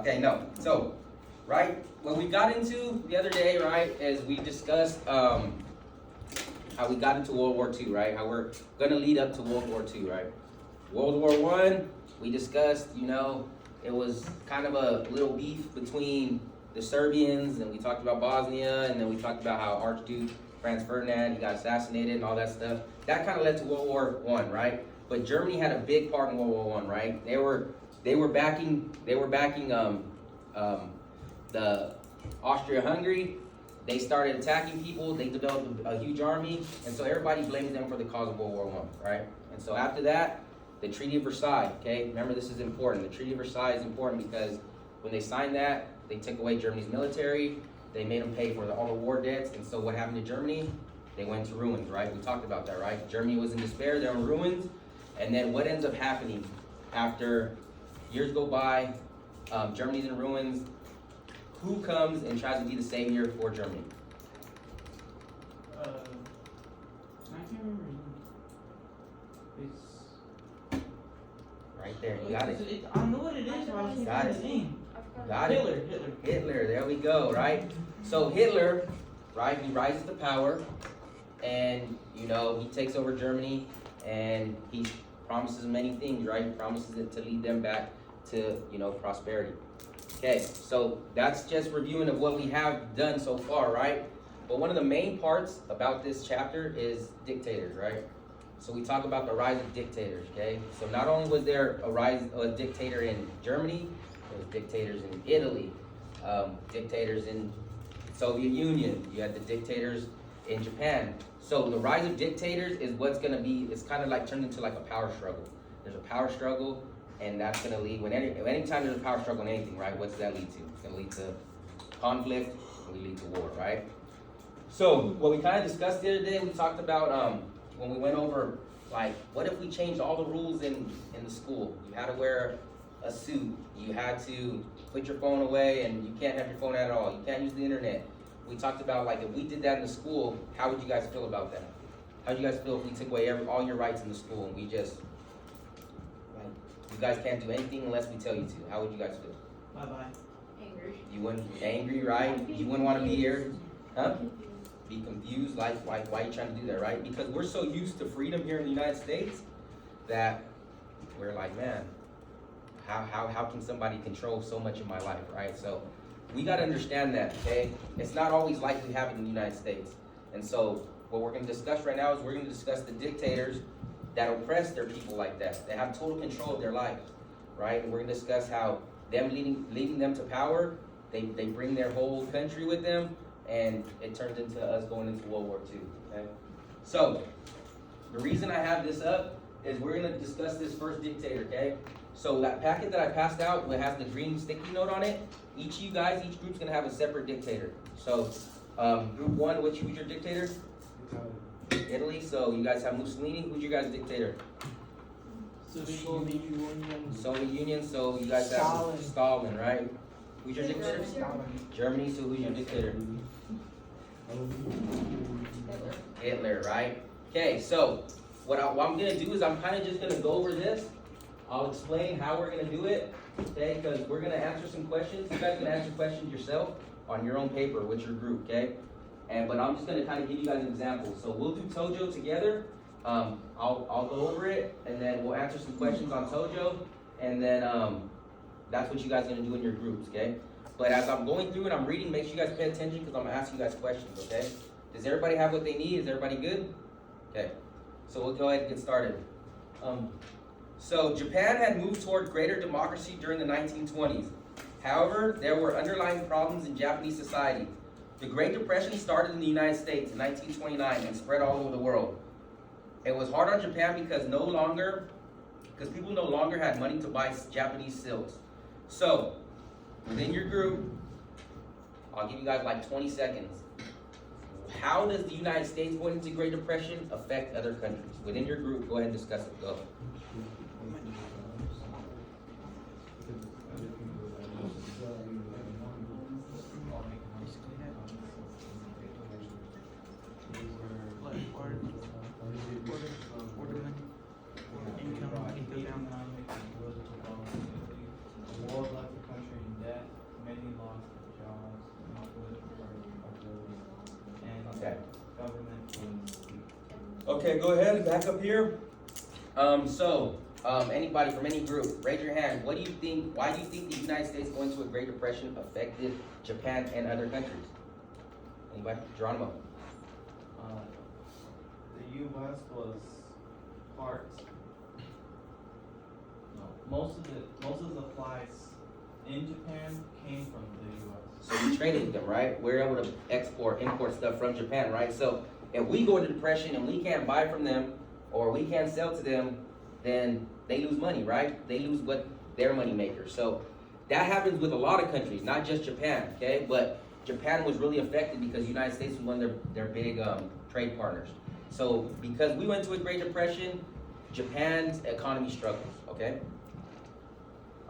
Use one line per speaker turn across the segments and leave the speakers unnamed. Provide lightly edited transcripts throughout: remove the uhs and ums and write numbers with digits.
Okay, no. So, right, what we got into the other day, right, is we discussed how we got into World War II, right? How we're gonna lead up to World War II, right? World War One, we discussed, it was kind of a little beef between the Serbians, and we talked about Bosnia, and then we talked about how Archduke Franz Ferdinand, he got assassinated and all that stuff. That kind of led to World War One, right? But Germany had a big part in World War One, right? They were backing the Austria-Hungary. They started attacking people. They developed a huge army, and so everybody blamed them for the cause of World War One, right? And so after that, the Treaty of Versailles. Okay, remember this is important. The Treaty of Versailles is important because when they signed that, they took away Germany's military. They made them pay for all the war debts, and so what happened to Germany? They went into ruins, right? We talked about that, right? Germany was in despair. They're in ruins, and then what ends up happening after years go by? Germany's in ruins. Who comes and tries to be the savior for Germany?
I can't remember. It's
Right there, you got it.
I know what it is, but I was
Got
thinking
it.
the name.
Got it. Hitler, there we go, right? So Hitler, right, he rises to power, and he takes over Germany, and he promises many things, right? He promises it to lead them back to prosperity. Okay, so that's just reviewing of what we have done so far, right? But one of the main parts about this chapter is dictators, right? So we talk about the rise of dictators, okay? So not only was there a dictator in Germany, there was dictators in Italy, dictators in Soviet Union, you had the dictators in Japan. So the rise of dictators is what's gonna be, it's kind of like turned into like a power struggle. There's a power struggle, and that's gonna lead, anytime there's a power struggle in anything, right, what does that lead to? It's gonna lead to conflict, and we lead to war, right? So what we kind of discussed the other day, we talked about when we went over, like, what if we changed all the rules in the school? You had to wear a suit, you had to put your phone away, and you can't have your phone at all, you can't use the internet. We talked about, like, if we did that in the school, how would you guys feel about that? How would you guys feel if we took away all your rights in the school and we just, like, you guys can't do anything unless we tell you to? How would you guys feel?
Bye-bye.
Angry.
You wouldn't be angry, right? You wouldn't want to be here, huh? Be confused, like why are you trying to do that, right? Because we're so used to freedom here in the United States that we're like, man, how can somebody control so much of my life, right? So we got to understand that, okay? It's not always like we have it in the United States. And so what we're going to discuss right now is we're going to discuss the dictators that oppress their people like that. They have total control of their life, right? And we're going to discuss how them leading them to power, they bring their whole country with them, and it turns into us going into World War II, okay? So, the reason I have this up is we're gonna discuss this first dictator, okay? So that packet that I passed out, it has the green sticky note on it. Each of you guys, each group's gonna have a separate dictator. So, group one, who's your dictator? Italy, so you guys have Mussolini. Who's your guys' dictator? Soviet Union, so you guys have Stalin, right? Who's your dictator? Germany, so who's your dictator? Hitler, right? Okay, so what I'm gonna do is I'm kind of just gonna go over this. I'll explain how we're gonna do it, okay? Because we're gonna answer some questions. You guys are gonna answer questions yourself on your own paper with your group, okay? But I'm just gonna kind of give you guys an example. So we'll do Tojo together. I'll go over it, and then we'll answer some questions on Tojo, and then that's what you guys are gonna do in your groups, okay? But as I'm going through and I'm reading, make sure you guys pay attention because I'm gonna ask you guys questions, okay? Does everybody have what they need? Is everybody good? Okay, so we'll go ahead and get started. So Japan had moved toward greater democracy during the 1920s. However, there were underlying problems in Japanese society. The Great Depression started in the United States in 1929 and spread all over the world. It was hard on Japan because people no longer had money to buy Japanese silks. So, within your group, I'll give you guys like 20 seconds. How does the United States going into Great Depression affect other countries? Within your group, go ahead and discuss it. Go.
Income can go down.
The war left the country in debt.
Okay, go ahead, back up here. Anybody from any group, raise your hand. What do you think, why do you think the United States going through a Great Depression affected Japan and other countries? Anybody? Geronimo?
The U.S. was part. No, most of the supplies in Japan came from the U.S.
So we traded with them, right? We're able to import stuff from Japan, right? So if we go into depression and we can't buy from them or we can't sell to them, then they lose money, right? They lose what their money makers. So that happens with a lot of countries, not just Japan, okay? But Japan was really affected because the United States was one of their big trade partners. So because we went to a Great Depression, Japan's economy struggles, okay?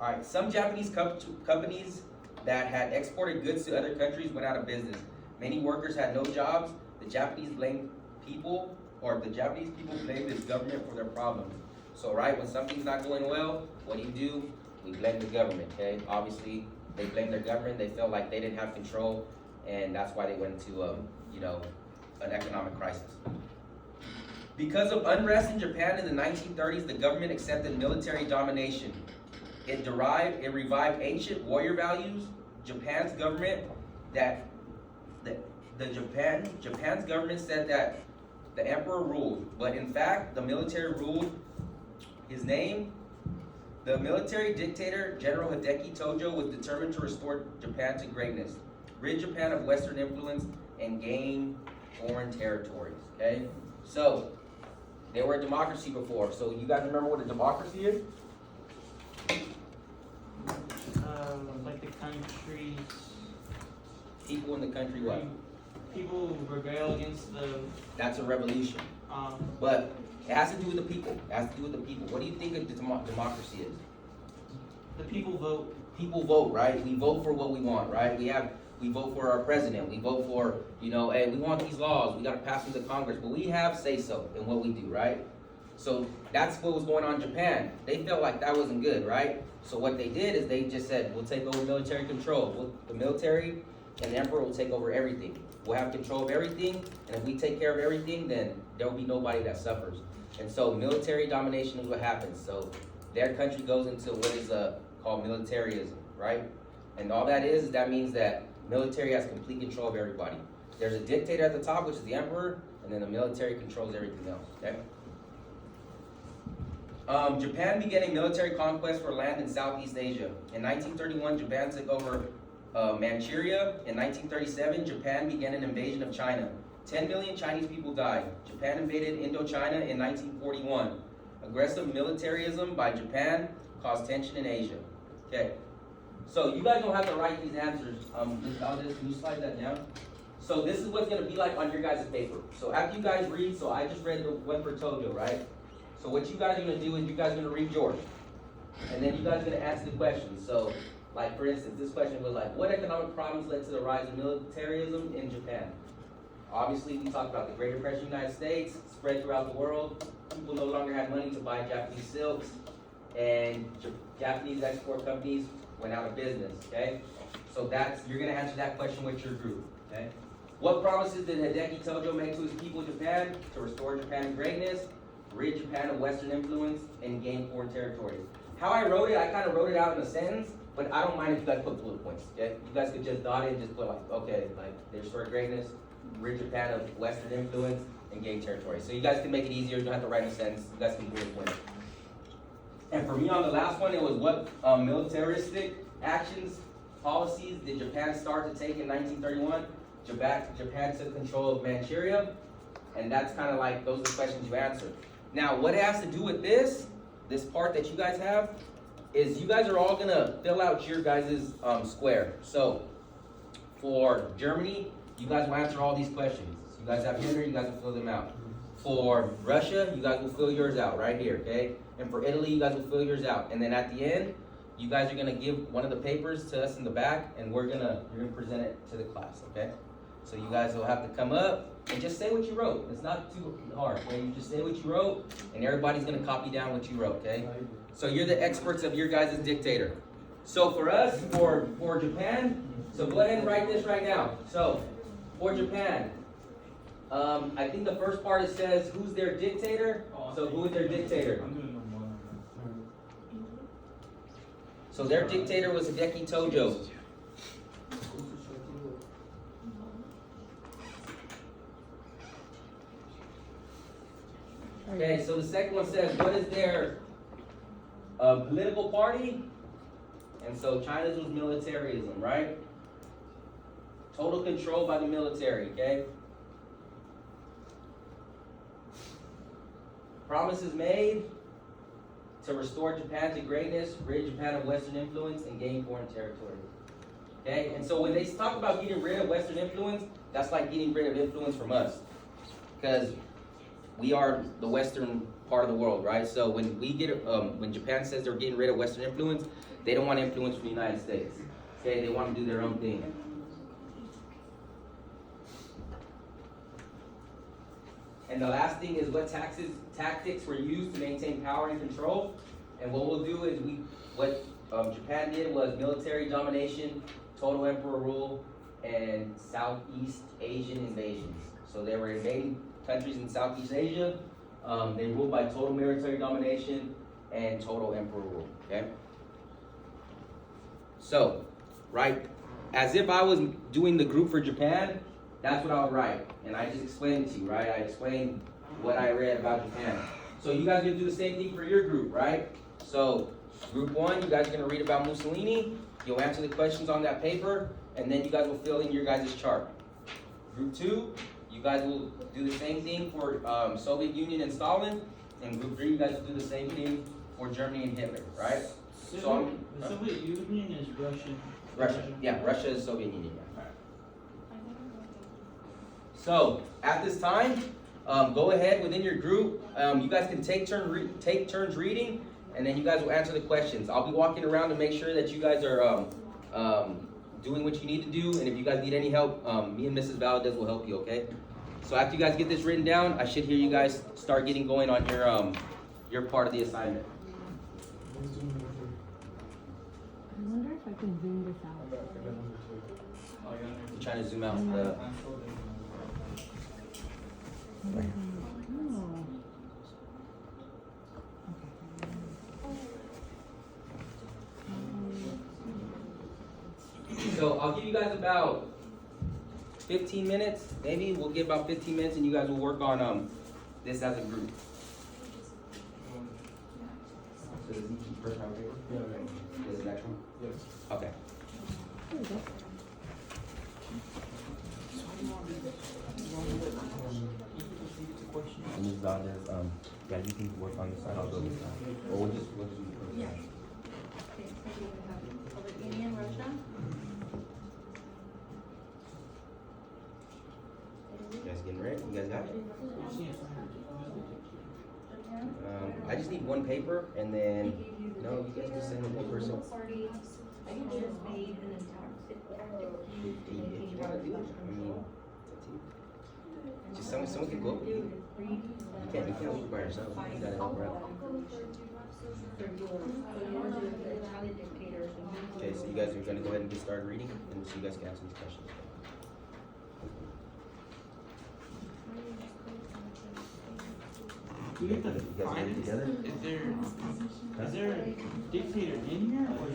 All right, some Japanese companies that had exported goods to other countries went out of business. Many workers had no jobs. The Japanese blamed people blamed this government for their problems. So, right, when something's not going well, what do? We blame the government, okay? Obviously, they blamed their government. They felt like they didn't have control, and that's why they went into, an economic crisis. Because of unrest in Japan in the 1930s, the government accepted military domination. It revived ancient warrior values. Japan's government said that the emperor ruled, but in fact, the military ruled. His name, the military dictator, General Hideki Tojo, was determined to restore Japan to greatness, rid Japan of Western influence, and gain foreign territories, okay? So, they were a democracy before. So, you guys remember what a democracy is?
Like the countries.
People in the country, what?
People rebel against the.
That's a revolution. But it has to do with the people. It has to do with the people. What do you think a democracy is?
The people vote.
People vote, right? We vote for what we want, right? We vote for our president. We vote for, hey, we want these laws. We got to pass them to Congress. But we have say-so in what we do, right? So that's what was going on in Japan. They felt like that wasn't good, right? So what they did is they just said, we'll take over military control. The military and the emperor will take over everything. We'll have control of everything, and if we take care of everything, then there will be nobody that suffers. And so military domination is what happens. So their country goes into what is called militarism, right? And all that means that military has complete control of everybody. There's a dictator at the top, which is the emperor, and then the military controls everything else, okay? Japan began a military conquest for land in Southeast Asia. In 1931, Japan took over Manchuria. In 1937, Japan began an invasion of China. 10 million Chinese people died. Japan invaded Indochina in 1941. Aggressive militarism by Japan caused tension in Asia. Okay, so you guys don't have to write these answers. Can you slide that down? So this is what's going to be like on your guys' paper. So after you guys read, so I just read the one for Tojo, right? So what you guys are going to do is you guys are going to read yours. And then you guys are going to answer the questions. So, like for instance, this question was like, what economic problems led to the rise of militarism in Japan? Obviously, we talked about the Great Depression in the United States, spread throughout the world. People no longer had money to buy Japanese silks, and Japanese export companies went out of business, okay? So you're going to answer that question with your group, okay? What promises did Hideki Tojo make to his people in Japan? To restore Japan to greatness, rid Japan of Western influence, and gain foreign territories. How I wrote it, I kind of wrote it out in a sentence, but I don't mind if you guys put bullet points, okay? You guys could just dot it and just put like, okay, like they restore greatness, rid Japan of Western influence, and gain territory. So you guys can make it easier, you don't have to write a sentence, you guys can bullet point it. And for me on the last one, it was what militaristic actions, policies did Japan start to take in 1931? Japan took control of Manchuria, and that's kind of like, those are the questions you answered. Now, what it has to do with this part that you guys have, is you guys are all gonna fill out your guys' square. So, for Germany, you guys will answer all these questions. So you guys have here, you guys will fill them out. For Russia, you guys will fill yours out right here, okay? And for Italy, you guys will fill yours out. And then at the end, you guys are gonna give one of the papers to us in the back, and you're gonna present it to the class, okay? So you guys will have to come up and just say what you wrote. It's not too hard, okay? You just say what you wrote, and everybody's gonna copy down what you wrote, okay? So you're the experts of your guys' dictator. So for us, for Japan, so go ahead and write this right now. So, for Japan, I think the first part it says who's their dictator. So who is their dictator?
I'm doing number one.
So their dictator was Hideki Tojo. Okay, so the second one says what is their political party? And so China's was militarism, right? Total control by the military, okay? Promises made to restore Japan to greatness, rid Japan of Western influence, and gain foreign territory. Okay? And so when they talk about getting rid of Western influence, that's like getting rid of influence from us. Because we are the Western part of the world, right? So when we get, when Japan says they're getting rid of Western influence, they don't want influence from the United States. Okay? They want to do their own thing. And the last thing is what tactics were used to maintain power and control. And what we'll do is what Japan did was military domination, total emperor rule, and Southeast Asian invasions. So they were invading countries in Southeast Asia. They ruled by total military domination and total emperor rule. Okay. So, right, as if I was doing the group for Japan. That's what I would write, and I just explained it to you, right? I explained what I read about Japan. So you guys are gonna do the same thing for your group, right? So group 1, you guys are gonna read about Mussolini. You'll answer the questions on that paper, and then you guys will fill in your guys' chart. Group 2, you guys will do the same thing for Soviet Union and Stalin, and group 3, you guys will do the same thing for Germany and Hitler, right?
The Soviet Union is Russian.
Russia, yeah, Russia is Soviet Union. Yeah. So at this time, go ahead within your group. You guys can take turns reading, and then you guys will answer the questions. I'll be walking around to make sure that you guys are doing what you need to do. And if you guys need any help, me and Mrs. Valadez will help you. Okay? So after you guys get this written down, I should hear you guys start getting going on your part of the assignment.
I wonder if I can zoom this out.
I'm trying to zoom out. So I'll give you guys about 15 minutes, maybe. We'll get about 15 minutes, and you guys will work on this as a group. So does he keep first round paper?
Yeah.
Is it the next one?
Yes.
Okay.
There we go.
And Ms. Valdez, yeah, you can work on this side, I'll go this side. Or we'll just
Yeah. Okay, so we have Soviet Union, Russia.
You guys getting ready? You guys got it?
Japan.
I just need one paper, and then, no, you guys can send it one person.
Party, I can just made an attack.
If you wanna do it, I mean, it's up to you. Just someone can go with you. You can't work by yourself, you gotta help her out. Okay, so you guys are gonna go ahead and get started reading, and so you guys can answer these questions.
We have to
You guys
find
get it
it.
together?
Is there a dictator in here, or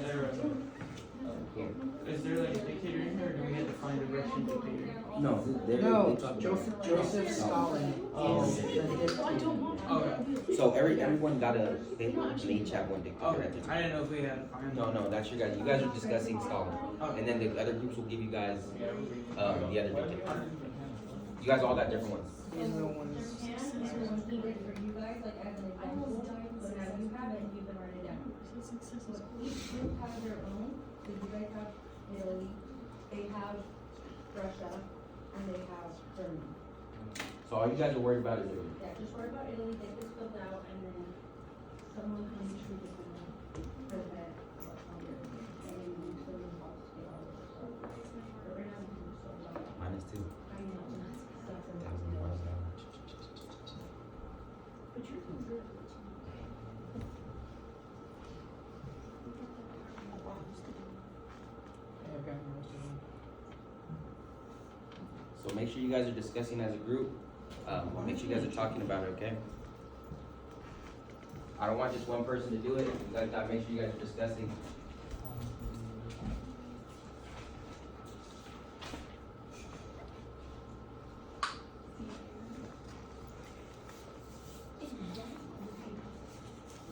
is there like a dictator in here, or do we have to find a Russian dictator?
No,
No, Joseph Stalin is the dictator.
Okay.
So everyone got a paper, and they each have one dictator
Okay.
at their time.
I didn't know if we had to find.
No, that's your guys. You guys are discussing Stalin, and then the other groups will give you guys the other dictator. You guys all got different ones.
And no one's.
For you guys, like as an example, but now you have it, you can write it down. So each group has their own, so you guys have Italy, they have Russia, and they have Germany.
So all you guys are worried about is Italy.
Yeah, just worry about Italy, get this filled out, and then someone can choose the president of your, and then you fill in the box to get all of this stuff. But right now, you can just fill it out.
Minus 2.
I know, that's a.
1,000 miles an hour.
But you're doing good.
So make sure you guys are discussing as a group. Make sure you guys are talking about it, okay? I don't want just one person to do it. You guys gotta make sure you guys are discussing.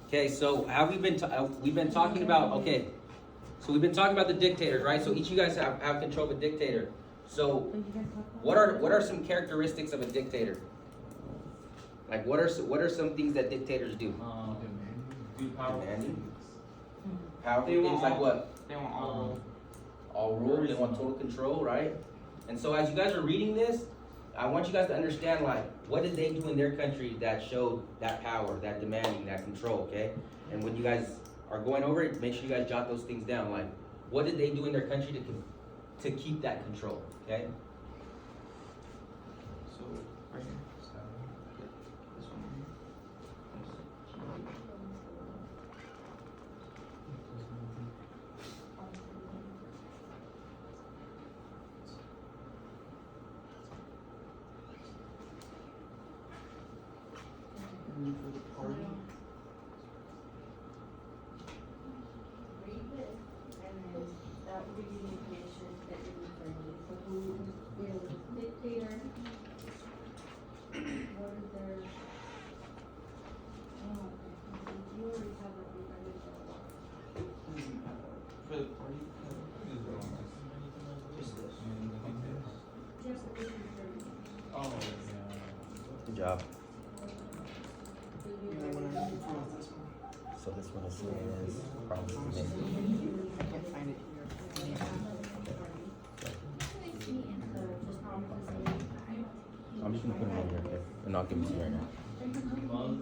Okay, so have we been, we've been talking about, okay, so we've been talking about the dictators, right? So each of you guys have control of a dictator. So what are some characteristics of a dictator? Like what are some things that dictators do?
Do powerful
Demanding.
things.
Powerful
They want
things like
all-
what?
They want all
All rule, they want total control, right? And so as you guys are reading this, I want you guys to understand, like, what did they do in their country that showed that power, that demanding, that control, okay? And when you guys are going over it, make sure you guys jot those things down, like, what did they do in their country to keep that control, okay?
So, right here. This one right
And for the party.
Read this, and then that will give you the information that you're referring to. So who is dictator? What is their? Oh, okay. You already have that regarding
For the party. Just this.
Just the issue
Oh, yeah.
Good job.
And then when I have to fill out this one.
So this one is promises made.
I can't find it here.
I'm just gonna put them over here, okay? And I'll give them to you right now.
Mug.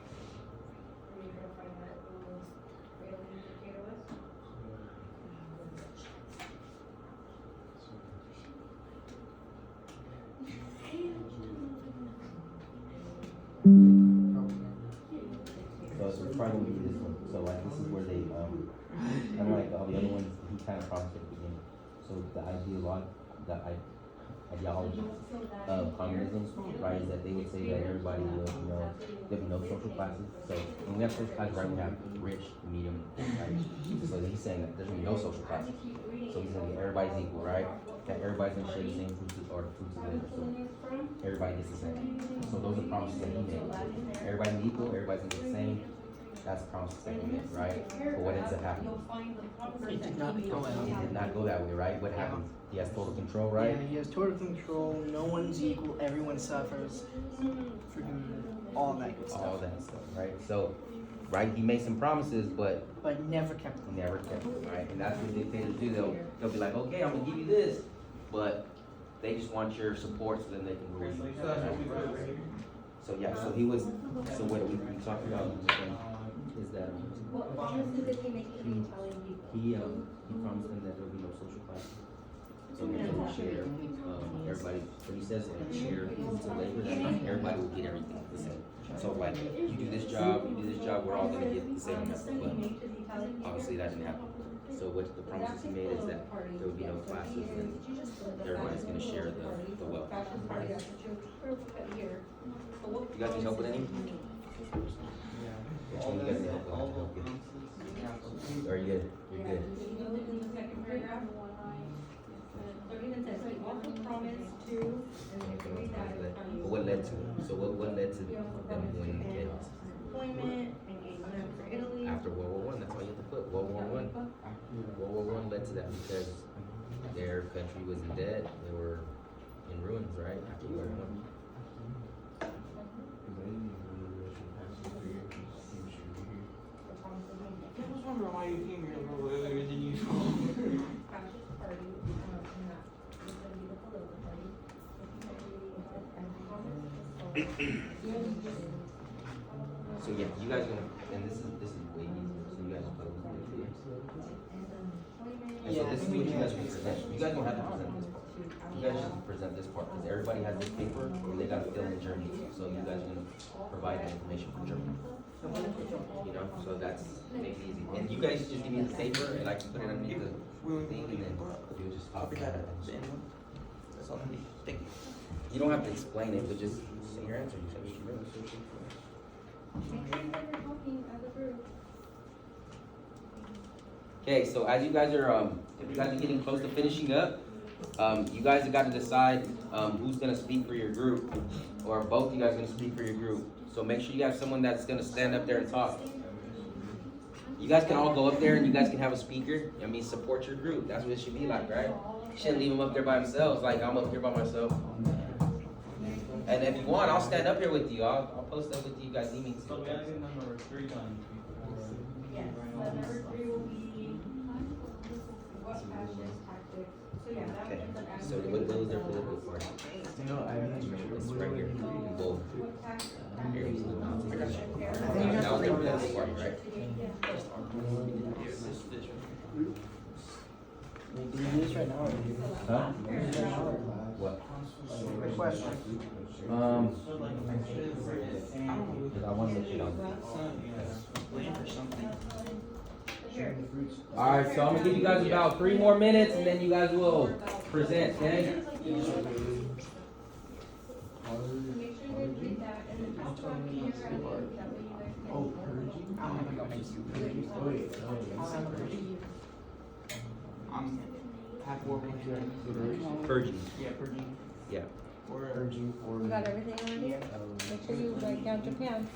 Are you gonna find that real dictator was?
So it's probably gonna be this one. So like this is where they kind of like all the other ones, he kind of promised at the beginning. So the ideology of communism, right, is that they would say that everybody will, there'll be no social classes. So when we have social classes, right, we have rich, medium, right? So he's saying that there's gonna be no social classes. So he's saying that everybody's equal, right? That everybody's gonna share the same fruits or fruits of labor. So everybody gets the same. So those are promises that he made. Everybody's equal, everybody's gonna get the same. That's promises that he made, right? But what ends up happening?
It did not go out.
It did not go that way, right? What happens? He has total control, right?
Yeah, he has total control. No one's equal. Everyone suffers. Freaking all that good stuff.
All that stuff, right? So, right, he made some promises, but
But never kept them.
never kept them, right? And that's what dictators do. They'll be like, okay, I'm gonna give you this, but they just want your support so then they can rule you.
So that's what we
right?
put right here.
So yeah, so he was. So what we talked about is that
What promises did he make to the Italian people?
he promised them that there would be no social classes. So they would share everybody. When he says like share fruits of labor, that means everybody will get everything the same. So like you do this job, we're all gonna get the same amount. But obviously that didn't happen. So what the promises he made is that there would be no classes and everybody's gonna share the wealth. You guys need help with any? Which one you guys need help with? Or are you good? You're good.
You go in the second paragraph. So it even says, he also promised to, and if you read that, it's funny.
But what led to it? So what led to them winning the chaos?
Employment, engagement for Italy.
After World War I, that's why you have to put World War I. World War I led to that because their country was in debt. They were in ruins, right? After World War I.
I was wondering why you came here a little earlier than usual.
Fascist party, and that was gonna be the political party.
So yeah, you guys gonna, and this is way easier. So you guys will put it in. And so this is what you guys will present. You guys don't have to present this part. You guys just present this part because everybody has this paper and they gotta fill in Germany. So you guys are gonna provide the information for Germany. You know, so that's make it easy. And you guys just give me the paper and I can put it underneath the thing and then you just copy that.
That's all I need. Thank you.
You don't have to explain it, but just say your answer. You say what you really.
Make sure you guys are talking as a group.
Okay, so as you guys are, if you guys are getting close to finishing up, you guys have got to decide who's gonna speak for your group, or both you guys are gonna speak for your group. So make sure you have someone that's gonna stand up there and talk. You guys can all go up there and you guys can have a speaker. I mean, support your group. That's what it should be like, right? You shouldn't leave them up there by themselves. Like I'm up here by myself. And if you want, I'll stand up here with you. I'll post up with you. You guys need me
So we
to.
gotta get number 3 done before.
Yes, so number 3 will be what actions, tactics. So yeah, that
Okay.
one's an action.
So what was their political party? It's right here. Both.
What tactics?
Here, I got you.
Tactics.
That was their political party, right?
Do you do this right now?
Huh? What?
Quick question.
So like,
I want to let you know.
Waiting for something.
Alright, so I'm gonna give you guys about 3 more minutes and then you guys will present, okay?
Make sure you guys read that and then just talk in your head, that way you guys can.
I don't have a comment. I'm half working here.
Purging.
Yeah, purging.
Yeah.
Or purging or.
You got everything already? Make sure you write down Japan.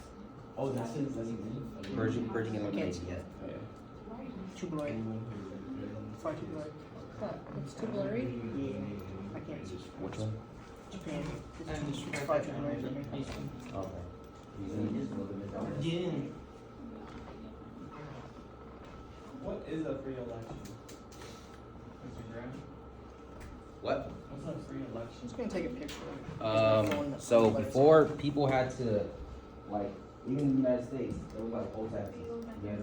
Oh, that's it.
Purging and eliminating, yeah.
Too blurry. Far too blurry.
What, it's too blurry?
Yeah, I can't see.
Which one?
Japan. It's far too blurry for me.
Okay.
Yeah.
what is a free election? Mr. Graham?
What?
What's a free election?
I'm just gonna take a picture.
So before people had to, like, even in the United States, there was like poll taxes. You had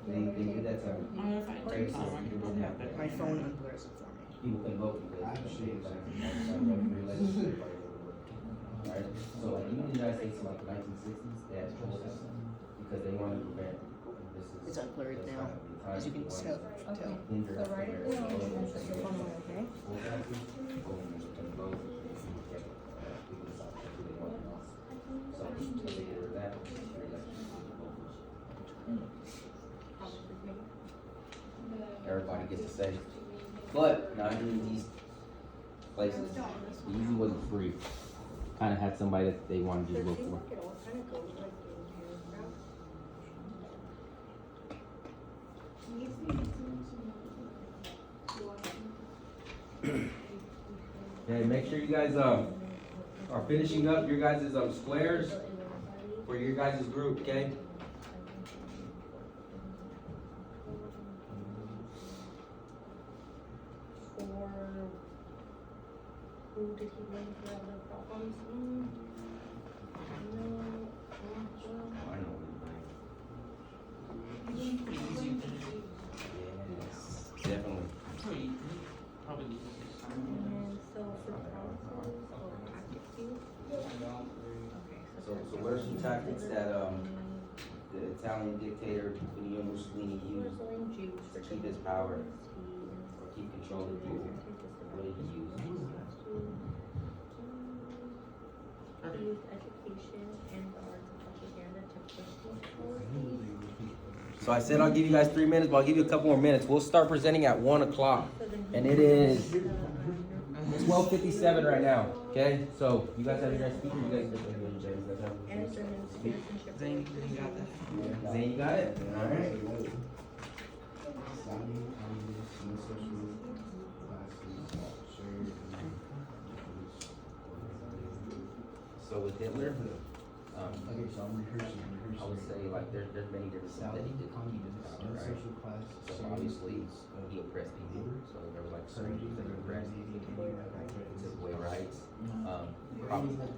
they did that to every system. People didn't have that.
My phone unblurs it for me.
People can vote because of the poll taxes. Right? So like even in the United States in like the 1960s, they had poll taxes because they wanted to prevent this is.
It's unblurred
this
now,
kind of the
as you can
time
tell.
Okay.
hinder
So write it
their
down.
voting
That's your phone, okay?
poll taxes, people can vote, get, people decide who they want in office. So until they get rid of that, your election is everybody gets a say. But not in these places, it usually wasn't free. Kind of had somebody that they wanted you to vote for. Okay, make sure you guys are finishing up your guys' squares for your guys' group, okay?
For who did he blame for all the problems?
I know Yes, definitely.
And so for promises or tactics.
So what are some tactics that the Italian dictator Benito Mussolini used to keep his power or keep control of people? What did he use?
He used education and the arts of propaganda to push people.
So I said I'll give you guys 3 minutes, but I'll give you a couple more minutes. We'll start presenting at 1 o'clock. And it is 12:57 right now. Okay? So you guys have your guys' speaker, you guys
Zane, you got that?
Zane, you got it? Alright. So with Hitler, I would say like there's many different things that he did to keep his power, right? So obviously he oppressed people. So there was like certain things that he oppressed. He took away rights.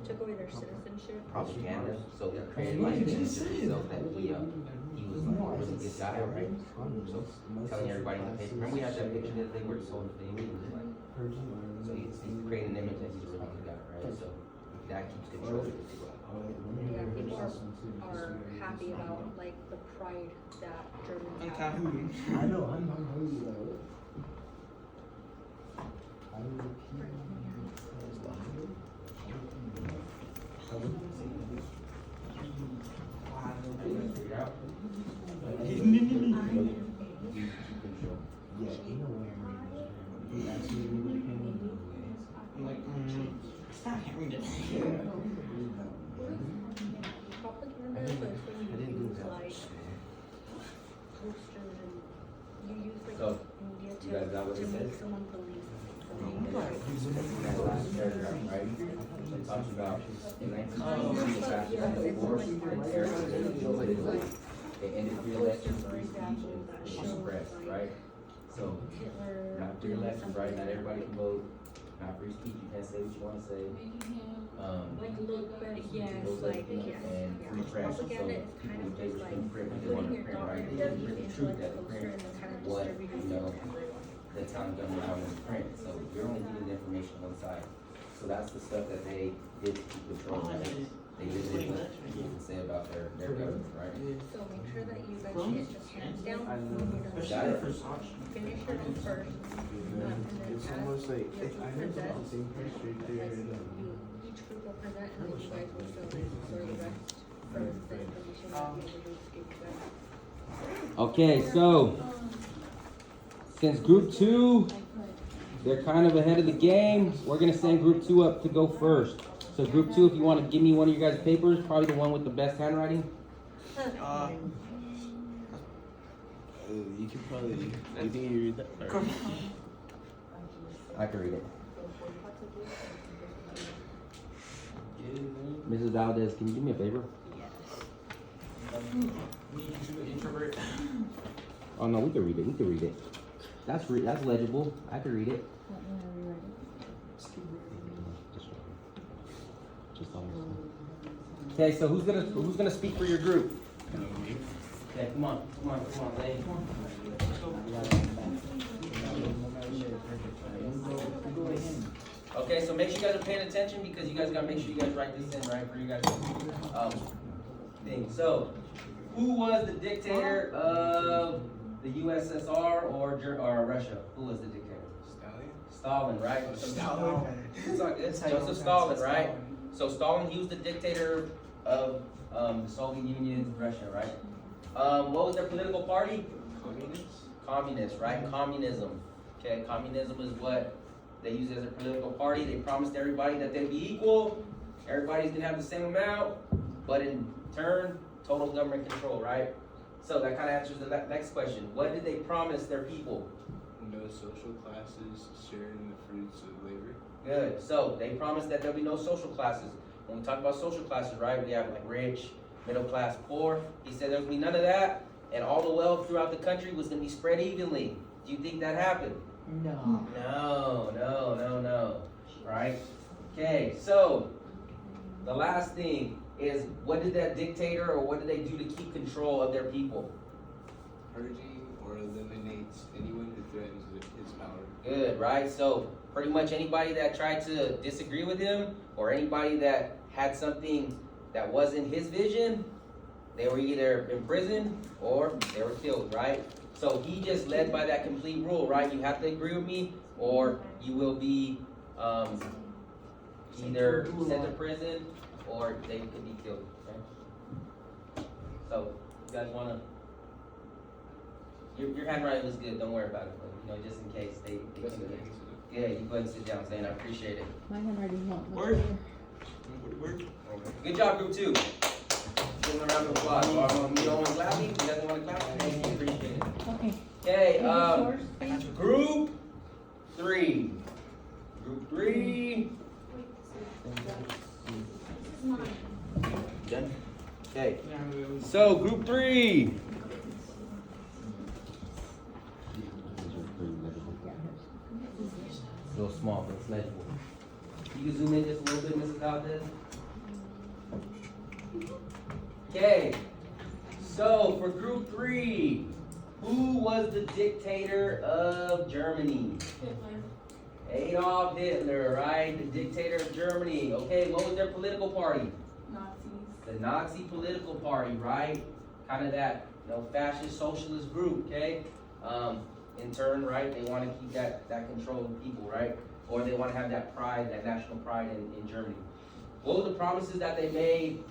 Took away their citizenship.
Propaganda. So he created like images of himself that he was like a really good guy, right? So telling everybody in the paper. Remember we had that picture that they were sold the family. It was like so he created an image that he's a really good guy, right? So that keeps control of it as well.
Yeah, people are happy about like the pride that Germans
I'm
have.
Calhoun.
I know, I'm hungry though. I
I'm like, stop having this.
Propaganda is when you use like posters and you use like
So,
media
you guys got what
to
it
make
says?
someone believe.
That last paragraph, right? It talks about in 1960, back in the war, they ended free elections, free speech, and free press, right? So,
Hitler.
not free elections, right? Not everybody can vote. Not free speech, you can't say what you want to say.
Like look, but yes, like yes,
And
yeah.
free press, so
Propaganda is kind of
newspapers
just like
couldn't print what they wanted
putting
to
your
print,
thought
right?
and
They didn't
belief
print the
into
truth
like
that
a
they
poster
print
and then kind of
what,
distributing
you
it
know,
to everyone.
the town government allowed them to print, so you're only getting the information on one side. So that's the stuff that they did to keep control of it. They limited what people can say about their government, right?
So make sure that you guys get just hands down when you're
Got
done.
it?
Finish your own first. And then
It's
as
almost like,
you
I heard about the same place right there.
each group will present and then you guys will fill in for the rest for the information that the other groups gave you guys.
Okay, so since group 2, they're kind of ahead of the game, we're gonna send group 2 up to go first. So group 2, if you want to give me one of your guys' papers, probably the one with the best handwriting.
You can probably, you think you read that? Or?
I can read it. Mrs. Valdez, can you do me a favor?
Introvert.
Oh no, we can read it. We can read it. That's legible. I can read it. Okay, so who's gonna speak for your group? Okay, come on, Lane. Okay, so make sure you guys are paying attention because you guys gotta make sure you guys write this in, right, for you guys thing. So, who was the dictator of the USSR or Russia? Who was the dictator? Stalin, right?
Stalin.
It's all good. Joseph Stalin, right? So Stalin, he was the dictator of the Soviet Union, Russia, right? What was their political party? Communist, right? Communism. Okay, communism is what they use as a political party. They promised everybody that they'd be equal. Everybody's gonna have the same amount, but in turn, total government control, right? So that kind of answers the next question. What did they promise their people?
No social classes sharing the fruits of labor.
Good. So they promised that there'll be no social classes. When we talk about social classes, right, we have like rich, middle class, poor. He said there'll be none of that, and all the wealth throughout the country was going to be spread evenly. Do you think that happened?
No.
No. Right? Okay, so the last thing is, what did that dictator or what did they do to keep control of their people?
Purging or eliminates anyone who threatens his power.
Good, right? So pretty much anybody that tried to disagree with him or anybody that had something that wasn't his vision, they were either imprisoned or they were killed, right? So he just led by that complete rule, right? You have to agree with me or you will be either sent to prison or they could be killed, okay? So, you guys wanna, your handwriting was good, don't worry about it, but, you know, just in case they yeah, you go ahead and sit down, Zane, I appreciate it.
My handwriting's not much
Word.
better.
Good job, group 2. Give them a round of applause. You don't want to clap me? You guys want to clap? Thank you, appreciate it.
Okay.
Okay,
Can you source, please?
group 3. Group 3. Done? Okay, so group 3. A little small, but it's legible. You can zoom in just a little bit, Mrs. Valdez. Okay, so for group 3, who was the dictator of Germany? Adolf Hitler, right? The dictator of Germany. Okay, what was their political party?
Nazis.
The Nazi political party, right? Kind of that, fascist socialist group, okay? In turn, right, they want to keep that control of the people, right? Or they want to have that pride, that national pride in Germany. What were the promises that they made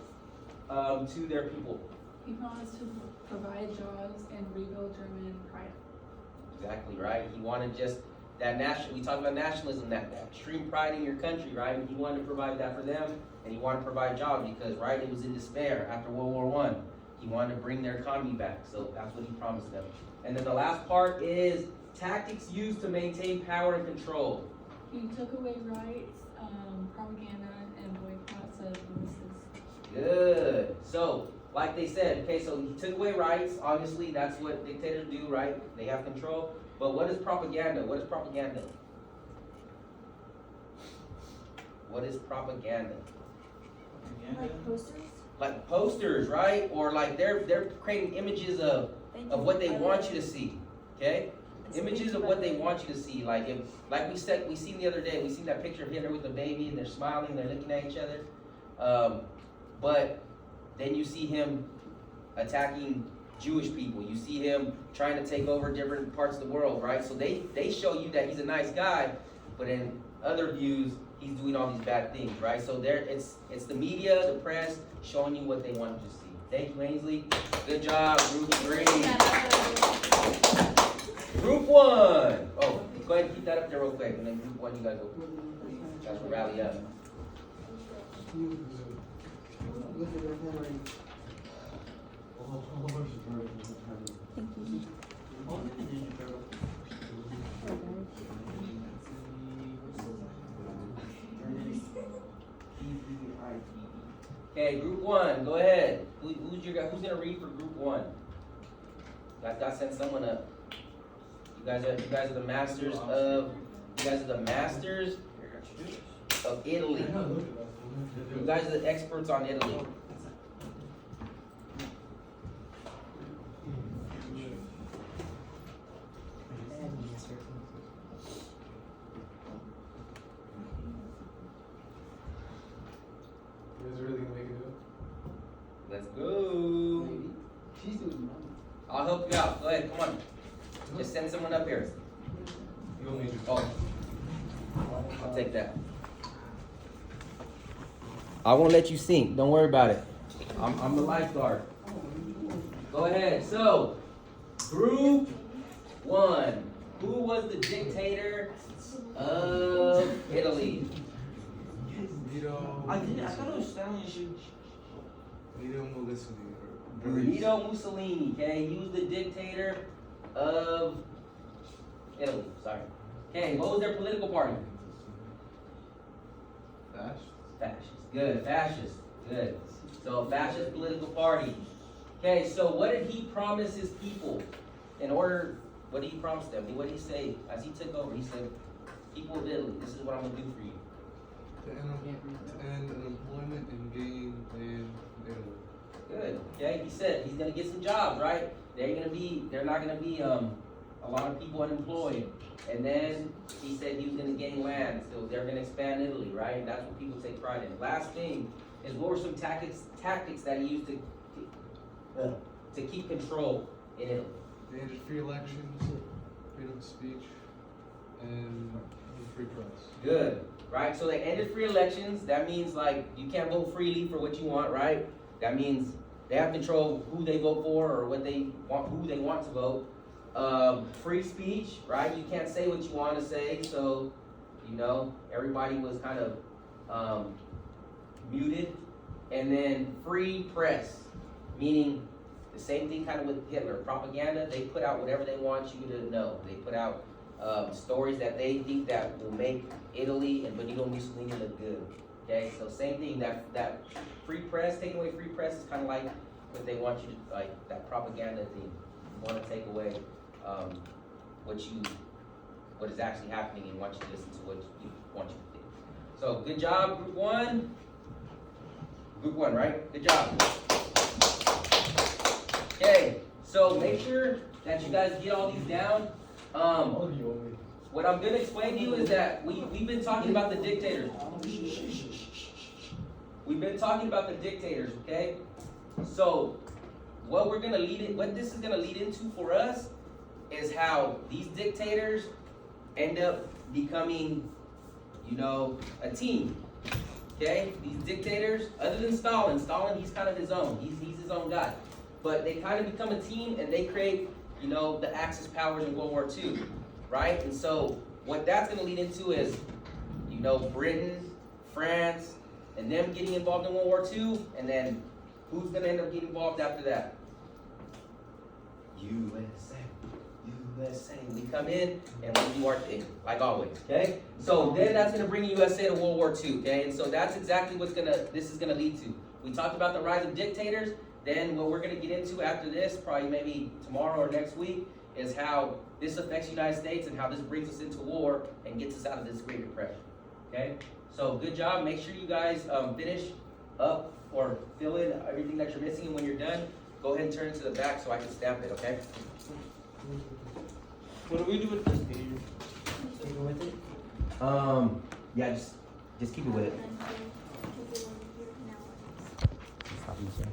to their people?
He promised to provide jobs and rebuild German pride.
Exactly, right? He wanted just that we talk about nationalism, that extreme pride in your country, right? He wanted to provide that for them, and he wanted to provide jobs because, right, it was in despair after World War I. He wanted to bring their economy back, so that's what he promised them. And then the last part is tactics used to maintain power and control.
He took away rights, propaganda, and boycotts of businesses.
Good. So, like they said, okay, so he took away rights. Obviously, that's what dictators do, right? They have control. But what is propaganda? What is propaganda? What is propaganda?
Propaganda?
posters?
Like posters, right? Or like they're creating images of what they want you to see. Okay? Images of what they want you to see. Like we seen the other day, we seen that picture of Hitler with a baby and they're smiling, they're looking at each other. But then you see him attacking Jewish people. You see him trying to take over different parts of the world, right? So they show you that he's a nice guy, but in other views, he's doing all these bad things, right? So it's the media, the press, showing you what they want you to see. Thank you, Ainsley. Good job, Group 3. Group 1. Oh, go ahead and keep that up there real quick, and then Group 1, you guys will rally up. Okay, Group 1, go ahead. Who's gonna read for Group 1? Guys, gotta send someone up. You guys are the masters of Italy. You guys are the experts on Italy.
You guys really gonna make it up?
Let's go. I'll help you out. Go ahead, come on. Just send someone up here.
You want me to?
Oh, I'll take that. I won't let you sink. Don't worry about it. I'm the lifeguard. Go ahead. So, Group 1. Who was the dictator of Italy?
I thought it was Stalin.
Benito Mussolini.
Benito Mussolini, okay? He was the dictator of Italy. Sorry. Okay, what was their political party? Fascist. Good. Fascist. Good. So, a fascist political party. Okay, so what did he promise his people? What did he promise them? What did he say as he took over? He said, people of Italy, this is what I'm going to do for you.
To end unemployment and gain land in Italy.
Good. Okay, he said he's going to get some jobs, right? They're not going to be a lot of people unemployed. And then he said he was going to gain land, so they're going to expand Italy, right? That's what people take pride in. Last thing is, what were some tactics that he used to keep control in Italy?
They ended free elections, freedom of speech, and free press.
Good, right? So they ended free elections. That means like you can't vote freely for what you want, right? That means they have control of who they vote for or what they want, who they want to vote. Free speech, right? You can't say what you want to say, so everybody was kind of muted. And then free press, meaning the same thing kind of with Hitler. Propaganda, they put out whatever they want you to know. They put out stories that they think that will make Italy and Benito Mussolini look good. Okay, so same thing, that free press, taking away free press is kind of like what they want you to, like that propaganda thing. You want to take away what is actually happening and want you to listen to what you want you to think. So good job, Group 1. Group 1, right? Good job. Okay, so make sure that you guys get all these down. what I'm gonna explain to you is that we've been talking about the dictators. We've been talking about the dictators, okay? So, what this is gonna lead into for us is how these dictators end up becoming, you know, a team. Okay? These dictators, other than Stalin, he's kind of his own. He's his own guy. But they kind of become a team and they create, you know, the Axis powers in World War II. Right? And so what that's gonna lead into is, you know, Britain, France, and them getting involved in World War II, and who's gonna end up getting involved after that? USA. We come in and we do our thing, like always, okay? So then that's gonna bring USA to World War II, okay? And so that's exactly this is gonna lead to. We talked about the rise of dictators, then what we're gonna get into after this, probably maybe tomorrow or next week, is how this affects the United States and how this brings us into war and gets us out of this Great Depression, okay? So good job, make sure you guys finish up or fill in everything that you're missing, and when you're done, go ahead and turn it to the back so I can stamp it, okay?
What do we do with this, Peter?
Keep it with it? Yeah, just keep it with it. Stop you, sir.